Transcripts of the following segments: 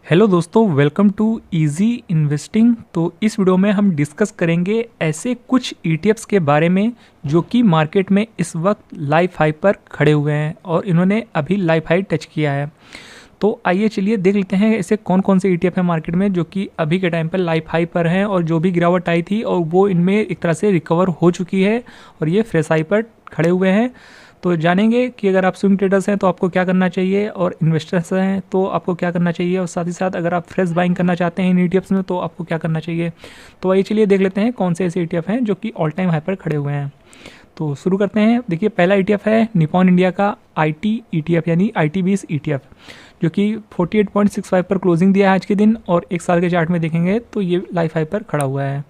Hello दोस्तों, welcome to easy investing. तो इस वीडियो में हम डिस्कस करेंगे ऐसे कुछ ETFs के बारे में जो कि मार्केट में इस वक्त लाइफ हाई पर खड़े हुए हैं और इन्होंने अभी लाइफ हाई टच किया है। तो आइए चलिए देख लेते हैं ऐसे कौन कौन से ETF हैं मार्केट में जो कि अभी के टाइम पर लाइफ हाई पर हैं और जो भी गिरावट आई थी और वो इनमें एक तरह से रिकवर हो चुकी है और ये फ्रेश हाई पर खड़े हुए हैं। तो जानेंगे कि अगर आप स्विंग ट्रेडर्स हैं तो आपको क्या करना चाहिए और इन्वेस्टर्स हैं तो आपको क्या करना चाहिए, और साथ ही साथ अगर आप फ्रेश बाइंग करना चाहते हैं इन ETFs में तो आपको क्या करना चाहिए। तो आइए चलिए देख लेते हैं कौन से ऐसे ETF हैं जो कि ऑल टाइम हाई पर खड़े हुए हैं। तो शुरू करते हैं। देखिए, पहला ETF है निपॉन इंडिया का IT ETF यानी IT20 ETF जो कि 48.65 पर क्लोजिंग दिया है आज के दिन, और एक साल के चार्ट में देखेंगे तो ये लाइफ हाई पर खड़ा हुआ है।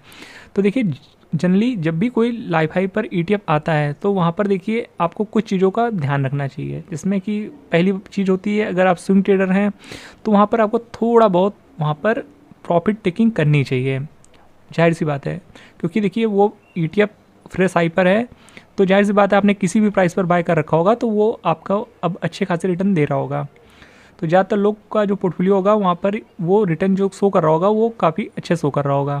तो देखिए, जनरली जब भी कोई लाइफ हाई पर ETF आता है तो वहाँ पर देखिए आपको कुछ चीज़ों का ध्यान रखना चाहिए, जिसमें कि पहली चीज़ होती है, अगर आप स्विंग ट्रेडर हैं तो वहाँ पर आपको थोड़ा बहुत वहाँ पर प्रॉफिट टेकिंग करनी चाहिए। जाहिर सी बात है, क्योंकि देखिए वो ETF फ्रेश हाई पर है तो जाहिर सी बात है आपने किसी भी प्राइस पर बाय कर रखा होगा तो वो आपका अब अच्छे खासे रिटर्न दे रहा होगा। तो ज़्यादातर लोग का जो पोर्टफोलियो होगा वहाँ पर वो रिटर्न जो शो कर रहा होगा वो काफ़ी अच्छे शो कर रहा होगा,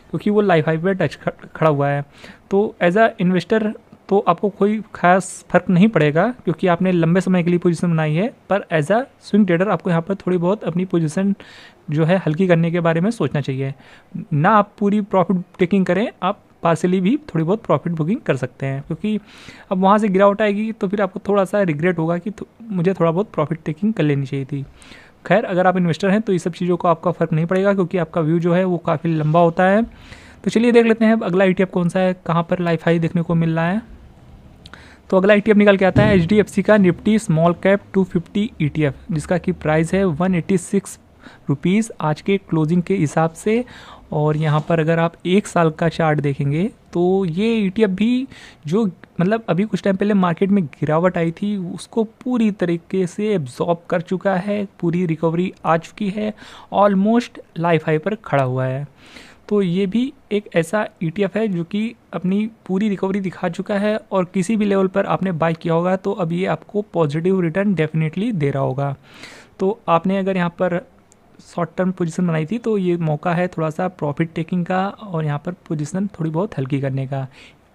क्योंकि वो लाइफ हाई पे टच खड़ा हुआ है। तो एज अ इन्वेस्टर तो आपको कोई खास फर्क नहीं पड़ेगा क्योंकि आपने लंबे समय के लिए पोजीशन बनाई है, पर एज अ स्विंग ट्रेडर आपको यहाँ पर थोड़ी बहुत अपनी पोजीशन जो है हल्की करने के बारे में सोचना चाहिए। ना आप पूरी प्रॉफिट टेकिंग करें, आप पार्सली भी थोड़ी बहुत प्रॉफिट बुकिंग कर सकते हैं, क्योंकि अब वहाँ से गिरावट आएगी तो फिर आपको थोड़ा सा रिग्रेट होगा कि मुझे थोड़ा बहुत प्रॉफिट टेकिंग कर लेनी चाहिए थी। खैर, अगर आप इन्वेस्टर हैं तो ये सब चीज़ों को आपका फ़र्क नहीं पड़ेगा क्योंकि आपका व्यू जो है वो काफ़ी लंबा होता है। तो चलिए देख लेते हैं अब अगला ETF कौन सा है, कहाँ पर लाइफ हाई देखने को मिल रहा है। तो अगला ETF निकल के आता है HDFC का निफ्टी स्मॉल कैप 250 ETF, जिसका की प्राइस है 186 रुपीज़ आज के क्लोजिंग के हिसाब से। और यहाँ पर अगर आप एक साल का चार्ट देखेंगे तो ये ETF भी जो मतलब अभी कुछ टाइम पहले मार्केट में गिरावट आई थी उसको पूरी तरीके से एब्जॉर्ब कर चुका है, पूरी रिकवरी आ चुकी है, ऑलमोस्ट लाइफ हाई पर खड़ा हुआ है। तो ये भी एक ऐसा ETF है जो कि अपनी पूरी रिकवरी दिखा चुका है और किसी भी लेवल पर आपने बाय किया होगा तो अब ये आपको पॉजिटिव रिटर्न डेफिनेटली दे रहा होगा। तो आपने अगर यहाँ पर शॉर्ट टर्म पोजीशन बनाई थी तो ये मौका है थोड़ा सा प्रॉफिट टेकिंग का और यहाँ पर पोजीशन थोड़ी बहुत हल्की करने का।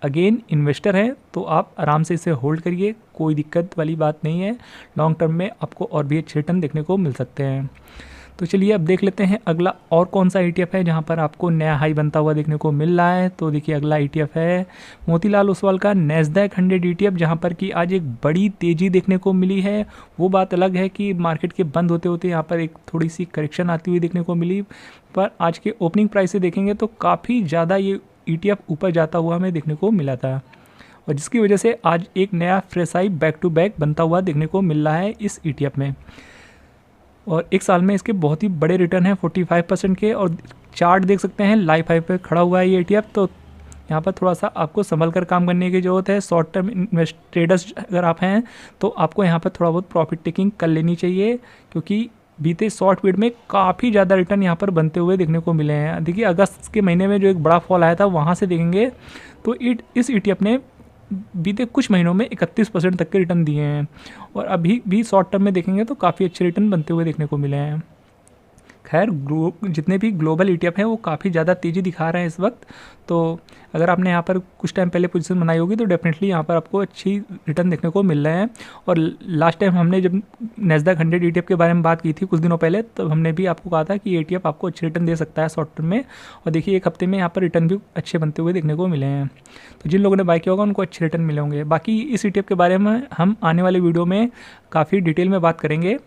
अगेन, इन्वेस्टर है तो आप आराम से इसे होल्ड करिए, कोई दिक्कत वाली बात नहीं है। लॉन्ग टर्म में आपको और भी अच्छे रिटर्न देखने को मिल सकते हैं। तो चलिए अब देख लेते हैं अगला और कौन सा ETF है जहाँ पर आपको नया हाई बनता हुआ देखने को मिल रहा है। तो देखिए, अगला ETF है मोतीलाल ओसवाल का नैस्डैक 100 ETF, जहाँ पर कि आज एक बड़ी तेज़ी देखने को मिली है। वो बात अलग है कि मार्केट के बंद होते होते यहाँ पर एक थोड़ी सी करेक्शन आती हुई देखने को मिली, पर आज के ओपनिंग प्राइस से देखेंगे तो काफ़ी ज़्यादा ये ETF ऊपर जाता हुआ हमें देखने को मिला था, और जिसकी वजह से आज एक नया fresh high back to back बनता हुआ देखने को मिल रहा है इस ETF में। और एक साल में इसके बहुत ही बड़े रिटर्न हैं 45% के, और चार्ट देख सकते हैं लाइफ हाई पे खड़ा हुआ है ये ETF। तो यहाँ पर थोड़ा सा आपको संभल कर काम करने की ज़रूरत है। शॉर्ट टर्म इन्वेस्ट ट्रेडर्स अगर आप हैं तो आपको यहाँ पर थोड़ा बहुत प्रॉफिट टेकिंग कर लेनी चाहिए, क्योंकि बीते शॉर्ट पीरियड में काफ़ी ज़्यादा रिटर्न यहाँ पर बनते हुए देखने को मिले हैं। देखिए, अगस्त के महीने में जो एक बड़ा फॉल आया था वहाँ से देखेंगे तो इस ETF ने बीते कुछ महीनों में 31% तक के रिटर्न दिए हैं, और अभी भी शॉर्ट टर्म में देखेंगे तो काफ़ी अच्छे रिटर्न बनते हुए देखने को मिले हैं। खैर, जितने भी ग्लोबल ETF हैं वो काफ़ी ज़्यादा तेज़ी दिखा रहे हैं इस वक्त। तो अगर आपने यहाँ पर कुछ टाइम पहले पोजीशन बनाई होगी तो डेफिनेटली यहाँ पर आपको अच्छी रिटर्न देखने को मिल रहे हैं। और लास्ट टाइम हमने जब नैस्डैक 100 ETF के बारे में बात की थी कुछ दिनों पहले, तब हमने भी आपको कहा था कि ETF आपको अच्छे रिटर्न दे सकता है शॉर्ट टर्म में, और देखिए एक हफ्ते में यहाँ पर रिटर्न भी अच्छे बनते हुए देखने को मिले हैं। तो जिन लोगों ने बाय किया होगा उनको अच्छे रिटर्न मिले होंगे। बाकी इस ETF के बारे में हम आने वाले वीडियो में काफ़ी डिटेल में बात करेंगे,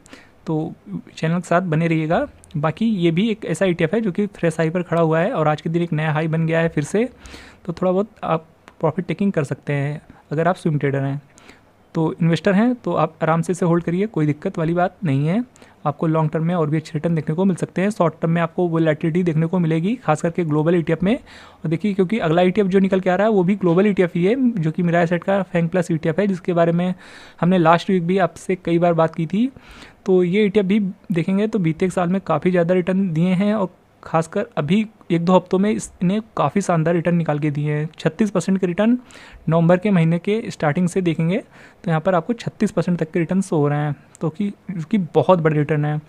तो चैनल के साथ बने रहिएगा। बाकी ये भी एक ऐसा ETF है जो कि फ्रेश हाई पर खड़ा हुआ है और आज के दिन एक नया हाई बन गया है फिर से, तो थोड़ा बहुत आप प्रॉफिट टेकिंग कर सकते हैं अगर आप स्विंग ट्रेडर हैं। तो इन्वेस्टर हैं तो आप आराम से इसे होल्ड करिए, कोई दिक्कत वाली बात नहीं है। आपको लॉन्ग टर्म में और भी अच्छे रिटर्न देखने को मिल सकते हैं। शॉर्ट टर्म में आपको वोलेटिलिटी देखने को मिलेगी, खास करके ग्लोबल ETF में। और देखिए, क्योंकि अगला ETF जो निकल के आ रहा है वो भी ग्लोबल ETF ही है, जो कि मिराज सेट का फैंग प्लस ETF है, जिसके बारे में हमने लास्ट वीक भी आपसे कई बार बात की थी। तो ये ETF भी देखेंगे तो बीते एक साल में काफ़ी ज़्यादा रिटर्न दिए हैं और खासकर अभी 1-2 हफ्तों में इसने काफ़ी शानदार रिटर्न निकाल के दिए हैं। 36% के रिटर्न नवंबर के महीने के स्टार्टिंग से देखेंगे तो यहाँ पर आपको 36% तक के रिटर्न हो रहे हैं, तो कि बहुत बड़े रिटर्न है।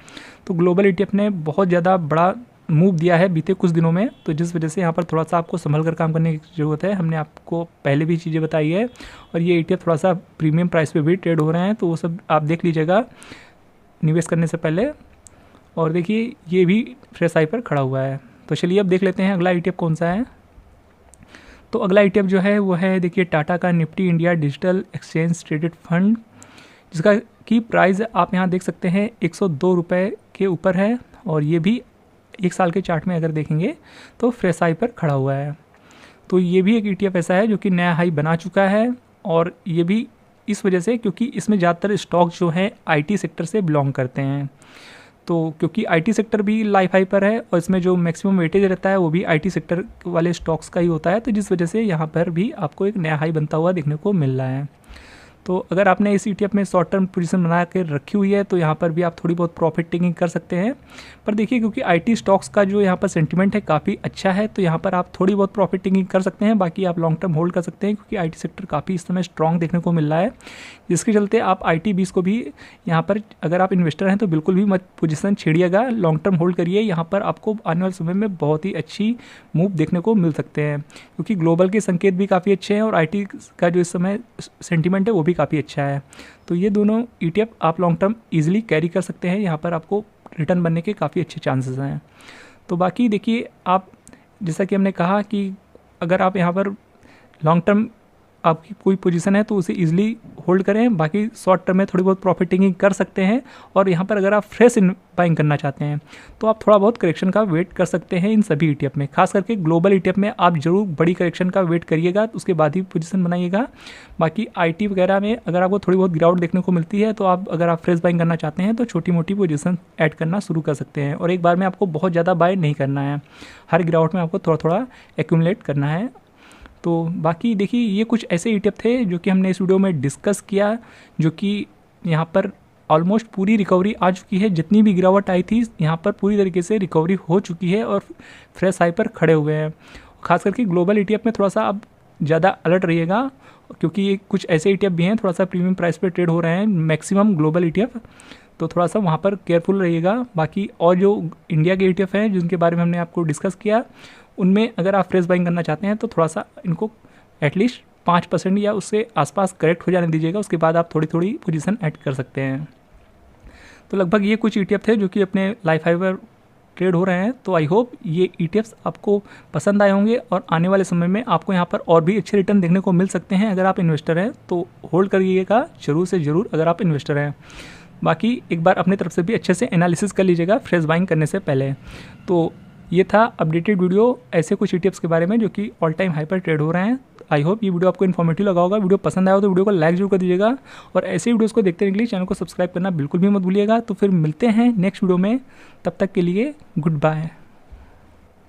तो ग्लोबल ETF ने बहुत ज़्यादा बड़ा मूव दिया है बीते कुछ दिनों में, तो जिस वजह से यहाँ पर थोड़ा सा आपको संभल कर काम करने की ज़रूरत है। हमने आपको पहले भी चीज़ें बताई है, और ये ETF थोड़ा सा प्रीमियम प्राइस पे भी ट्रेड हो रहे हैं, तो वो सब आप देख लीजिएगा निवेश करने से पहले। और देखिए ये भी फ्रेश हाई पर खड़ा हुआ है। तो चलिए अब देख लेते हैं अगला ETF कौन सा है। तो अगला ETF जो है वो है, देखिए, टाटा का Nifty India digital exchange traded fund, जिसका की प्राइस आप यहाँ देख सकते हैं 102 रुपये के ऊपर है, और ये भी 1 साल के चार्ट में अगर देखेंगे तो फ्रेश हाई पर खड़ा हुआ है। तो ये भी एक ETF ऐसा है जो कि नया हाई बना चुका है, और ये भी इस वजह से क्योंकि इसमें ज़्यादातर स्टॉक जो हैं IT सेक्टर से बिलोंग करते हैं। तो क्योंकि IT सेक्टर भी लाइफ हाई पर है, और इसमें जो मैक्सिमम वेटेज रहता है वो भी IT सेक्टर वाले स्टॉक्स का ही होता है, तो जिस वजह से यहाँ पर भी आपको एक नया हाई बनता हुआ देखने को मिल रहा है। तो अगर आपने इस ETF में शॉर्ट टर्म पोजीशन बना के रखी हुई है तो यहाँ पर भी आप थोड़ी बहुत प्रॉफिट टेकिंग कर सकते हैं। पर देखिए, क्योंकि IT स्टॉक्स का जो यहाँ पर सेंटिमेंट है काफ़ी अच्छा है, तो यहाँ पर आप थोड़ी बहुत प्रॉफिट टेकिंग कर सकते हैं, बाकी आप लॉन्ग टर्म होल्ड कर सकते हैं, क्योंकि IT सेक्टर काफ़ी इस समय स्ट्रॉन्ग देखने को मिल रहा है, जिसके चलते आप IT20 को भी यहाँ पर अगर आप इन्वेस्टर हैं तो बिल्कुल भी मत पोजीशन छेड़िएगा, लॉन्ग टर्म होल्ड करिए। यहाँ पर आपको आने वाले समय में बहुत ही अच्छी मूव देखने को मिल सकते हैं, क्योंकि ग्लोबल के संकेत भी काफ़ी अच्छे हैं, और IT का जो इस समय सेंटिमेंट है वो भी काफ़ी अच्छा है। तो ये दोनों ETF आप लॉन्ग टर्म ईजिली कैरी कर सकते हैं, यहाँ पर आपको रिटर्न बनने के काफ़ी अच्छे चांसेस हैं। तो बाकी देखिए, आप जैसा कि हमने कहा कि अगर आप यहाँ पर लॉन्ग टर्म आपकी कोई पोजीशन है तो उसे ईजिली होल्ड करें, बाकी शॉर्ट टर्म में थोड़ी बहुत प्रॉफिट टेकिंग कर सकते हैं। और यहाँ पर अगर आप फ्रेश बाइंग करना चाहते हैं तो आप थोड़ा बहुत करेक्शन का वेट कर सकते हैं इन सभी ETF में। खास करके ग्लोबल ETF में आप जरूर बड़ी करेक्शन का वेट करिएगा, तो उसके बाद ही पोजीशन बनाइएगा। बाकी IT वगैरह में अगर आपको थोड़ी बहुत गिरावट देखने को मिलती है तो आप अगर आप फ्रेश बाइंग करना चाहते हैं तो छोटी मोटी पोजीशन ऐड करना शुरू कर सकते हैं, और एक बार में आपको बहुत ज़्यादा बाय नहीं करना है, हर गिरावट में आपको थोड़ा थोड़ा एक्यूमुलेट करना है। तो बाकी देखिए, ये कुछ ऐसे ETF थे जो कि हमने इस वीडियो में डिस्कस किया, जो कि यहाँ पर ऑलमोस्ट पूरी रिकवरी आ चुकी है। जितनी भी गिरावट आई थी यहाँ पर पूरी तरीके से रिकवरी हो चुकी है, और फ्रेश हाई पर खड़े हुए हैं। खास करके ग्लोबल ETF में थोड़ा सा आप ज़्यादा अलर्ट रहिएगा, क्योंकि ये कुछ ऐसे ETF भी हैं थोड़ा सा प्रीमियम प्राइस पर ट्रेड हो रहे हैं, मैक्सिमम ग्लोबल ETF, तो थोड़ा सा वहाँ पर केयरफुल रहिएगा। बाकी और जो इंडिया के ETF हैं जिनके बारे में हमने आपको डिस्कस किया, उनमें अगर आप फ्रेश बाइंग करना चाहते हैं तो थोड़ा सा इनको एटलीस्ट 5% या उससे आसपास करेक्ट हो जाने दीजिएगा, उसके बाद आप थोड़ी थोड़ी पोजीशन ऐड कर सकते हैं। तो लगभग ये कुछ ETF थे जो कि अपने लाइफ हाई पर ट्रेड हो रहे हैं। तो आई होप ये ETFs आपको पसंद आए होंगे, और आने वाले समय में आपको यहाँ पर और भी अच्छे रिटर्न देखने को मिल सकते हैं। अगर आप इन्वेस्टर हैं तो होल्ड करिएगा ज़रूर से ज़रूर, अगर आप इन्वेस्टर हैं। बाकी एक बार अपने तरफ से भी अच्छे से एनालिसिस कर लीजिएगा फ्रेश बाइंग करने से पहले। तो ये था अपडेटेड वीडियो ऐसे कुछ ETFs के बारे में जो कि ऑल टाइम हाई पर ट्रेड हो रहे हैं। आई होप ये वीडियो आपको इन्फॉर्मेटिव लगा होगा। वीडियो पसंद आया हो तो वीडियो को लाइक जरूर कर दीजिएगा, और ऐसे वीडियोस को देखते रहने के लिए चैनल को सब्सक्राइब करना बिल्कुल भी मत भूलिएगा। तो फिर मिलते हैं नेक्स्ट वीडियो में, तब तक के लिए गुड बाय।